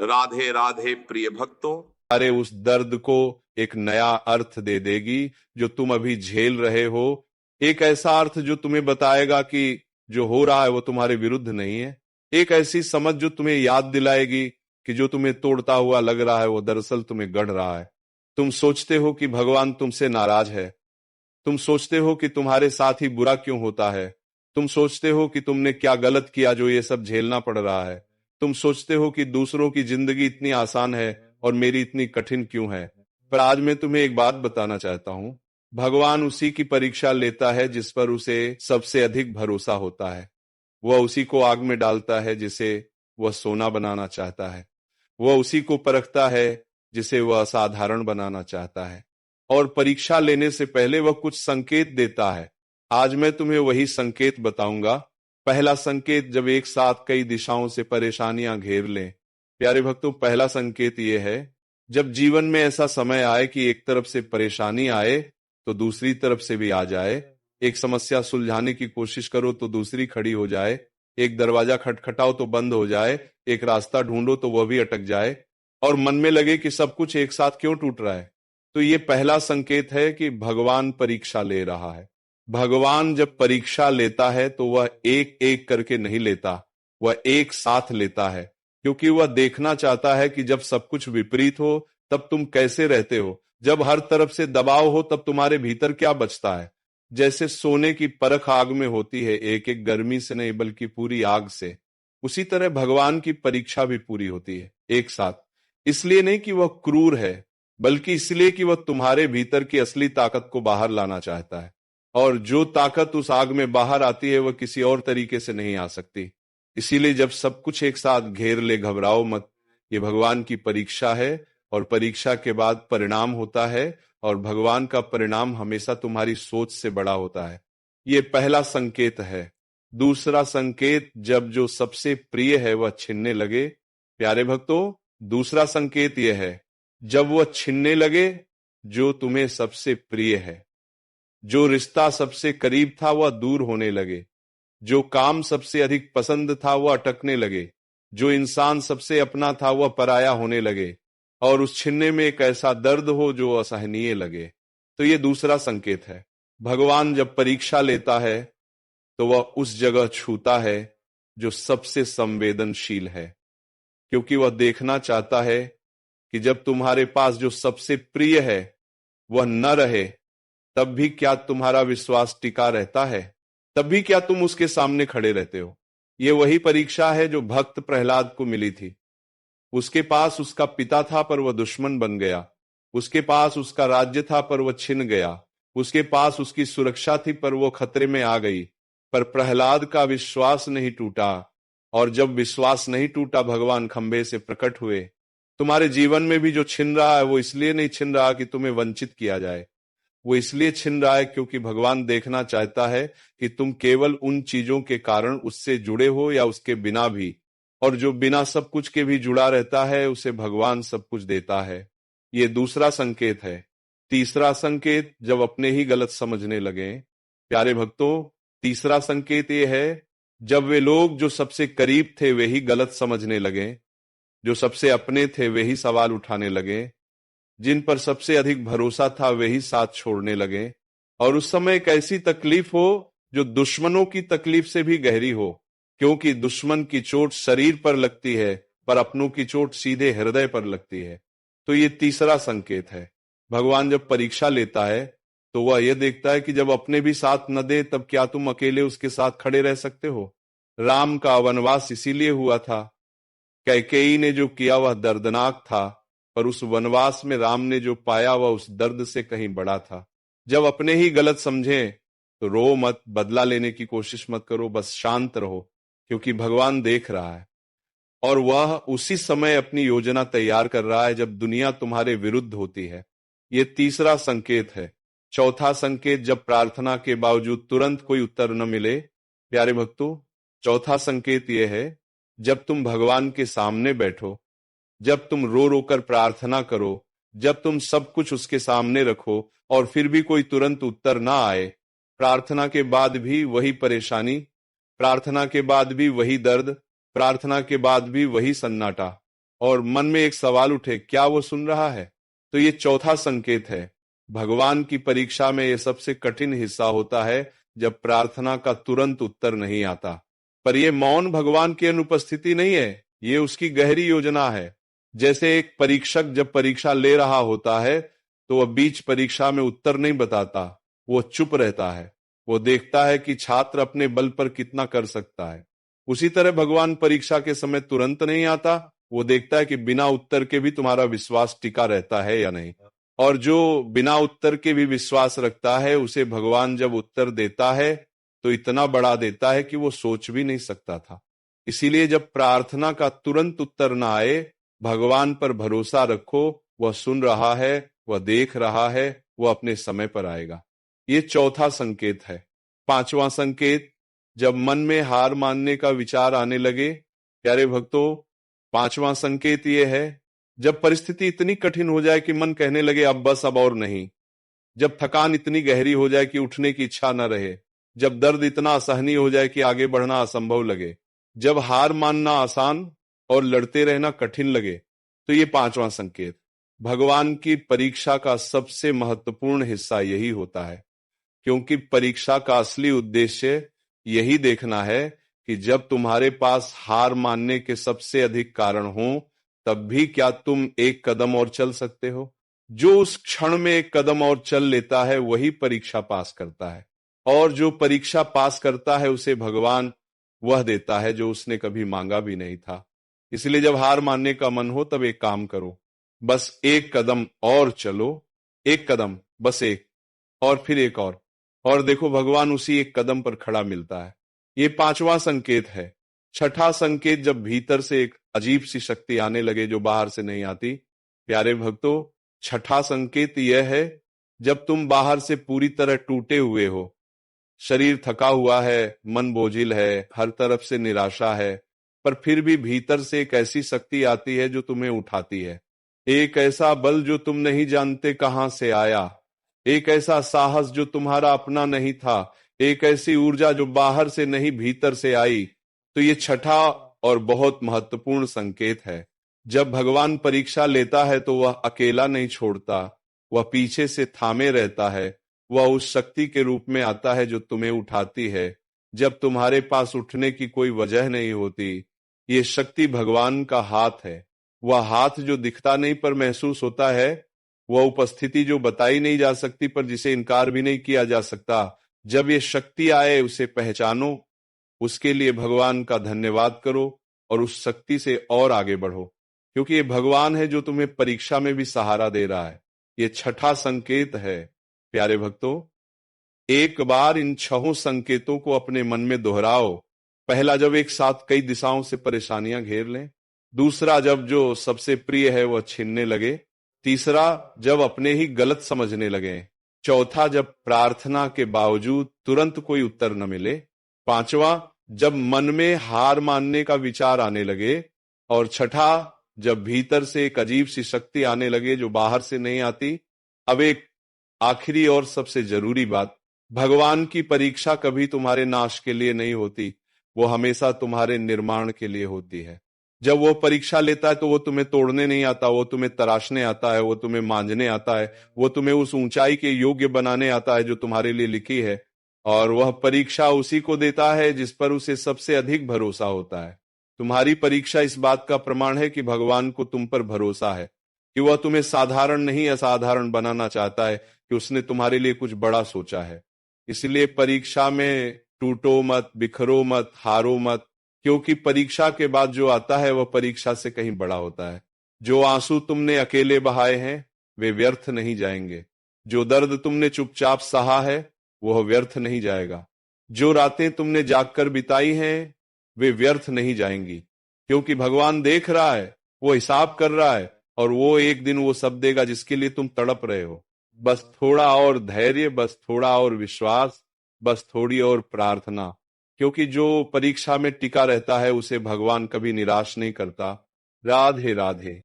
राधे राधे प्रिय भक्तों। अरे उस दर्द को एक नया अर्थ दे देगी जो तुम अभी झेल रहे हो। एक ऐसा अर्थ जो तुम्हें बताएगा कि जो हो रहा है वो तुम्हारे विरुद्ध नहीं है। एक ऐसी समझ जो तुम्हें याद दिलाएगी कि जो तुम्हें तोड़ता हुआ लग रहा है वो दरअसल तुम्हें गढ़ रहा है। तुम सोचते हो कि भगवान तुमसे नाराज है। तुम सोचते हो कि तुम्हारे साथ ही बुरा क्यों होता है। तुम सोचते हो कि तुमने क्या गलत किया जो ये सब झेलना पड़ रहा है। तुम सोचते हो कि दूसरों की जिंदगी इतनी आसान है और मेरी इतनी कठिन क्यों है। पर आज मैं तुम्हें एक बात बताना चाहता हूं। भगवान उसी की परीक्षा लेता है जिस पर उसे सबसे अधिक भरोसा होता है। वह उसी को आग में डालता है जिसे वह सोना बनाना चाहता है। वह उसी को परखता है जिसे वह असाधारण बनाना चाहता है। और परीक्षा लेने से पहले वह कुछ संकेत देता है। आज मैं तुम्हें वही संकेत बताऊंगा। पहला संकेत, जब एक साथ कई दिशाओं से परेशानियां घेर लें। प्यारे भक्तों, पहला संकेत यह है, जब जीवन में ऐसा समय आए कि एक तरफ से परेशानी आए तो दूसरी तरफ से भी आ जाए। एक समस्या सुलझाने की कोशिश करो तो दूसरी खड़ी हो जाए। एक दरवाजा खटखटाओ तो बंद हो जाए। एक रास्ता ढूंढो तो वह भी अटक जाए। और मन में लगे कि सब कुछ एक साथ क्यों टूट रहा है। तो ये पहला संकेत है कि भगवान परीक्षा ले रहा है। भगवान जब परीक्षा लेता है तो वह एक एक करके नहीं लेता, वह एक साथ लेता है। क्योंकि वह देखना चाहता है कि जब सब कुछ विपरीत हो तब तुम कैसे रहते हो। जब हर तरफ से दबाव हो तब तुम्हारे भीतर क्या बचता है। जैसे सोने की परख आग में होती है, एक एक गर्मी से नहीं बल्कि पूरी आग से, उसी तरह भगवान की परीक्षा भी पूरी होती है एक साथ। इसलिए नहीं कि वह क्रूर है, बल्कि इसलिए कि वह तुम्हारे भीतर की असली ताकत को बाहर लाना चाहता है। और जो ताकत उस आग में बाहर आती है वह किसी और तरीके से नहीं आ सकती। इसीलिए जब सब कुछ एक साथ घेर ले, घबराओ मत। ये भगवान की परीक्षा है और परीक्षा के बाद परिणाम होता है। और भगवान का परिणाम हमेशा तुम्हारी सोच से बड़ा होता है। ये पहला संकेत है। दूसरा संकेत, जब जो सबसे प्रिय है वह छिनने लगे। प्यारे भक्तों, दूसरा संकेत यह है, जब वह छिनने लगे जो तुम्हें सबसे प्रिय है। जो रिश्ता सबसे करीब था वह दूर होने लगे। जो काम सबसे अधिक पसंद था वह अटकने लगे। जो इंसान सबसे अपना था वह पराया होने लगे। और उस छिनने में एक ऐसा दर्द हो जो असहनीय लगे। तो ये दूसरा संकेत है। भगवान जब परीक्षा लेता है तो वह उस जगह छूता है जो सबसे संवेदनशील है। क्योंकि वह देखना चाहता है कि जब तुम्हारे पास जो सबसे प्रिय है वह न रहे तब भी क्या तुम्हारा विश्वास टिका रहता है। तब भी क्या तुम उसके सामने खड़े रहते हो। ये वही परीक्षा है जो भक्त प्रहलाद को मिली थी। उसके पास उसका पिता था पर वह दुश्मन बन गया। उसके पास उसका राज्य था पर वह छिन गया। उसके पास उसकी सुरक्षा थी पर वो खतरे में आ गई। पर प्रहलाद का विश्वास नहीं टूटा। और जब विश्वास नहीं टूटा, भगवान खंबे से प्रकट हुए। तुम्हारे जीवन में भी जो छिन रहा है वो इसलिए नहीं छिन रहा कि तुम्हें वंचित किया जाए। वो इसलिए छिन रहा है क्योंकि भगवान देखना चाहता है कि तुम केवल उन चीजों के कारण उससे जुड़े हो या उसके बिना भी। और जो बिना सब कुछ के भी जुड़ा रहता है उसे भगवान सब कुछ देता है। ये दूसरा संकेत है। तीसरा संकेत, जब अपने ही गलत समझने लगे। प्यारे भक्तों, तीसरा संकेत ये है, जब वे लोग जो सबसे करीब थे वे ही गलत समझने लगे। जो सबसे अपने थे वे ही सवाल उठाने लगे। जिन पर सबसे अधिक भरोसा था वे ही साथ छोड़ने लगे। और उस समय एक ऐसी तकलीफ हो जो दुश्मनों की तकलीफ से भी गहरी हो। क्योंकि दुश्मन की चोट शरीर पर लगती है पर अपनों की चोट सीधे हृदय पर लगती है। तो ये तीसरा संकेत है। भगवान जब परीक्षा लेता है तो वह यह देखता है कि जब अपने भी साथ न दे तब क्या तुम अकेले उसके साथ खड़े रह सकते हो। राम का वनवास इसीलिए हुआ था। कैकेयी ने जो किया वह दर्दनाक था, पर उस वनवास में राम ने जो पाया वह उस दर्द से कहीं बड़ा था। जब अपने ही गलत समझें तो रो मत, बदला लेने की कोशिश मत करो, बस शांत रहो। क्योंकि भगवान देख रहा है और वह उसी समय अपनी योजना तैयार कर रहा है जब दुनिया तुम्हारे विरुद्ध होती है। ये तीसरा संकेत है। चौथा संकेत, जब प्रार्थना के बावजूद तुरंत कोई उत्तर न मिले। प्यारे भक्तों, चौथा संकेत यह है, जब तुम भगवान के सामने बैठो, जब तुम रो रो कर प्रार्थना करो, जब तुम सब कुछ उसके सामने रखो और फिर भी कोई तुरंत उत्तर ना आए। प्रार्थना के बाद भी वही परेशानी, प्रार्थना के बाद भी वही दर्द, प्रार्थना के बाद भी वही सन्नाटा। और मन में एक सवाल उठे, क्या वो सुन रहा है? तो ये चौथा संकेत है। भगवान की परीक्षा में ये सबसे कठिन हिस्सा होता है, जब प्रार्थना का तुरंत उत्तर नहीं आता। पर ये मौन भगवान की अनुपस्थिति नहीं है, ये उसकी गहरी योजना है। जैसे एक परीक्षक जब परीक्षा ले रहा होता है तो वह बीच परीक्षा में उत्तर नहीं बताता, वो चुप रहता है। वो देखता है कि छात्र अपने बल पर कितना कर सकता है। उसी तरह भगवान परीक्षा के समय तुरंत नहीं आता, वो देखता है कि बिना उत्तर के भी तुम्हारा विश्वास टिका रहता है या नहीं। और जो बिना उत्तर के भी विश्वास रखता है, उसे भगवान जब उत्तर देता है तो इतना बड़ा देता है कि वो सोच भी नहीं सकता था। इसीलिए जब प्रार्थना का तुरंत उत्तर ना आए, भगवान पर भरोसा रखो, वह सुन रहा है, वह देख रहा है, वह अपने समय पर आएगा। ये चौथा संकेत है। पांचवा संकेत, जब मन में हार मानने का विचार आने लगे। प्यारे भक्तों, पांचवा संकेत ये है, जब परिस्थिति इतनी कठिन हो जाए कि मन कहने लगे अब बस, अब और नहीं। जब थकान इतनी गहरी हो जाए कि उठने की इच्छा न रहे। जब दर्द इतना असहनीय हो जाए कि आगे बढ़ना असंभव लगे। जब हार मानना आसान और लड़ते रहना कठिन लगे। तो ये पांचवा संकेत। भगवान की परीक्षा का सबसे महत्वपूर्ण हिस्सा यही होता है, क्योंकि परीक्षा का असली उद्देश्य यही देखना है कि जब तुम्हारे पास हार मानने के सबसे अधिक कारण हो, तब भी क्या तुम एक कदम और चल सकते हो। जो उस क्षण में एक कदम और चल लेता है, वही परीक्षा पास करता है। और जो परीक्षा पास करता है, उसे भगवान वह देता है जो उसने कभी मांगा भी नहीं था। इसलिए जब हार मानने का मन हो, तब एक काम करो, बस एक कदम और चलो। एक कदम, बस एक, और फिर एक और देखो भगवान उसी एक कदम पर खड़ा मिलता है। ये पांचवा संकेत है। छठा संकेत, जब भीतर से एक अजीब सी शक्ति आने लगे जो बाहर से नहीं आती। प्यारे भक्तों, छठा संकेत यह है, जब तुम बाहर से पूरी तरह टूटे हुए हो, शरीर थका हुआ है, मन बोझिल है, हर तरफ से निराशा है, पर फिर भी भीतर से एक ऐसी शक्ति आती है जो तुम्हें उठाती है। एक ऐसा बल जो तुम नहीं जानते कहां से आया, एक ऐसा साहस जो तुम्हारा अपना नहीं था, एक ऐसी ऊर्जा जो बाहर से नहीं भीतर से आई। तो ये छठा और बहुत महत्वपूर्ण संकेत है। जब भगवान परीक्षा लेता है तो वह अकेला नहीं छोड़ता, वह पीछे से थामे रहता है। वह उस शक्ति के रूप में आता है जो तुम्हें उठाती है जब तुम्हारे पास उठने की कोई वजह नहीं होती। ये शक्ति भगवान का हाथ है। वह हाथ जो दिखता नहीं पर महसूस होता है, वह उपस्थिति जो बताई नहीं जा सकती पर जिसे इनकार भी नहीं किया जा सकता। जब ये शक्ति आए, उसे पहचानो, उसके लिए भगवान का धन्यवाद करो और उस शक्ति से और आगे बढ़ो, क्योंकि ये भगवान है जो तुम्हें परीक्षा में भी सहारा दे रहा है। ये छठा संकेत है। प्यारे भक्तों, एक बार इन छहों संकेतों को अपने मन में दोहराओ। पहला, जब एक साथ कई दिशाओं से परेशानियां घेर लें। दूसरा, जब जो सबसे प्रिय है वह छीनने लगे। तीसरा, जब अपने ही गलत समझने लगे। चौथा, जब प्रार्थना के बावजूद तुरंत कोई उत्तर न मिले। पांचवा, जब मन में हार मानने का विचार आने लगे। और छठा, जब भीतर से एक अजीब सी शक्ति आने लगे जो बाहर से नहीं आती। अब एक आखिरी और सबसे जरूरी बात, भगवान की परीक्षा कभी तुम्हारे नाश के लिए नहीं होती, वो हमेशा तुम्हारे निर्माण के लिए होती है। जब वो परीक्षा लेता है तो वो तुम्हें तोड़ने नहीं आता, वो तुम्हें तराशने आता है, वो तुम्हें मांझने आता है, वो तुम्हें उस ऊंचाई के योग्य बनाने आता है जो तुम्हारे लिए लिखी है। और वह परीक्षा उसी को देता है जिस पर उसे सबसे अधिक भरोसा होता है। तुम्हारी परीक्षा इस बात का प्रमाण है कि भगवान को तुम पर भरोसा है, कि वह तुम्हें साधारण नहीं असाधारण बनाना चाहता है, कि उसने तुम्हारे लिए कुछ बड़ा सोचा है। इसलिए परीक्षा में टूटो मत, बिखरो मत, हारो मत, क्योंकि परीक्षा के बाद जो आता है वह परीक्षा से कहीं बड़ा होता है। जो आंसू तुमने अकेले बहाए हैं वे व्यर्थ नहीं जाएंगे। जो दर्द तुमने चुपचाप सहा है वह व्यर्थ नहीं जाएगा। जो रातें तुमने जागकर बिताई हैं वे व्यर्थ नहीं जाएंगी, क्योंकि भगवान देख रहा है, वो हिसाब कर रहा है, और वो एक दिन वो सब देगा जिसके लिए तुम तड़प रहे हो। बस थोड़ा और धैर्य, बस थोड़ा और विश्वास, बस थोड़ी और प्रार्थना, क्योंकि जो परीक्षा में टिका रहता है उसे भगवान कभी निराश नहीं करता। राधे राधे।